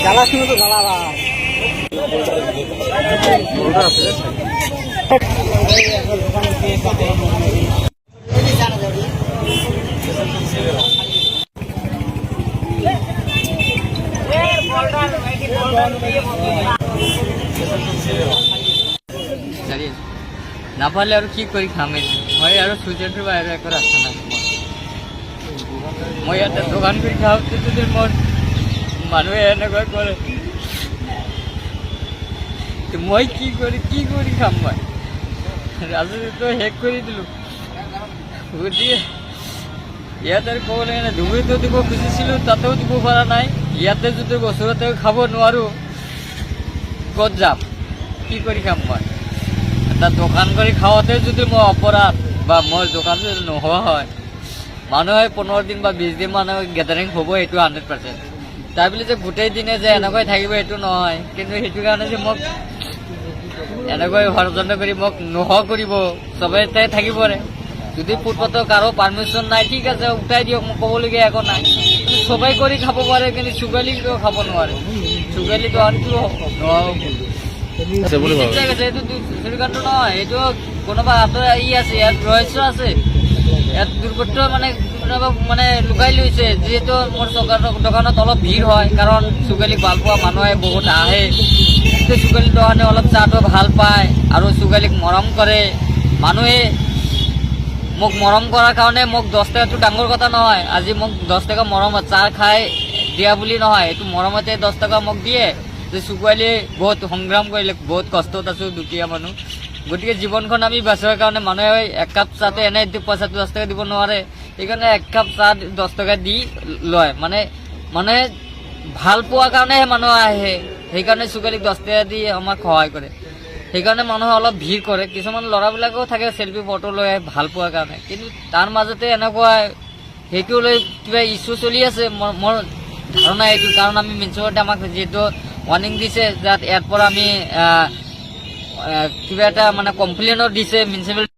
জ্বালা শুনে তো জ্বালা ভাই না পারলে আর কি করি খামে মই আর সুইচের বাইরে একবার আসছে না মই একটা দোকান করে খাওয়াতে তোদের মন মানুষ এনেকুৱা কৰে মই কি কৰি খাম ভাই ৰাজনীতি তো হেক কৰে দিল বুঝিয়ে ইয়াতে আৰ ক'ব লাগে না ধুবুৰীতো দিব খুজিছিলো তাতেও দিব পৰা নাই ইয়াতে যদি ওচৰতে খাব নোৱাৰো ক'ত যাম কি কৰি খাম মই এটা দোকান কৰি খাওয়াতে যদি মই অপৰাধ বা মই দোকান যদি নোহোৱা হয় মানুহে 15 দিন বা 20 দিন মানুহ গেদাৰিং হ'ব এইটো 100%। তাৰ বুলি যে গোটেই দিনে যে এনেকৈ থাকিব এইটো নহয় কিন্তু সেইটো কাৰণে যে মোক এনেকৈ ষড়যন্ত্ৰ কৰি মোক নোহোৱা কৰিব চবেই থাকিব পাৰে যদি ফুটপাথৰ কাৰো পাৰ্মিশ্যন নাই ঠিক আছে উঠাই দিয়ক মোক ক'বলগীয়া একো নাই কিন্তু চবেই কৰি খাব পাৰে কিন্তু চুগালিটো খাব নোৱাৰে চুগালিটো আনটো এইটো নহয় এইটো কোনোবা হাতৰ ই আছে ইয়াত ৰহস্য আছে ইয়াত দুৰ্গত মানে লুকাই লৈছে যিহেতু মোৰ দোকানত অলপ ভিৰ হয় কাৰণ চুগালিক ভাল পোৱা মানুহে বহুত আহে চুগালিক দোকানে অলপ চাহটো ভাল পায় আৰু চুগালিক মৰম কৰে মানুহে মোক মৰম কৰাৰ কাৰণে মোক 10 টকাটো ডাঙৰ কথা নহয় আজি মোক 10 টকা মৰমত চাহ খাই দিয়া বুলি নহয় এইটো মৰমতে 10 টকা মোক দিয়ে যে চুগালি বহুত সংগ্ৰাম কৰিলে বহুত কষ্টত আছোঁ দুখীয়া মানুহ গতিকে জীৱনখন আমি বাচাৰ কাৰণে মানুহে এক কাপ চাহতে এনে পইচাটো 10 টকা দিব নোৱাৰে সেইকাৰণে এক কাপ চাহ 10 টকা দি লয় মানে ভাল পোৱাৰ কাৰণেহে মানুহ আহে সেইকাৰণে চুগালিক 10 টকা দি আমাক সহায় কৰে সেইকাৰণে মানুহে অলপ ভিৰ কৰে কিছুমান ল'ৰাবিলাকেও থাকে চেল্ফি ফটো লৈ ভাল পোৱাৰ কাৰণে কিন্তু তাৰ মাজতে এনেকুৱা সেইটো লৈ কিবা ইছ্যু চলি আছে মোৰ ধাৰণা এইটো কাৰণ আমি মিউনিচিপালিটি আমাক যিহেতু ৱাৰ্ণিং দিছে যাত ইয়াৰ পৰা আমি কিবা এটা মানে কমপ্লেইনো দিছে মিউনিচিপালিটি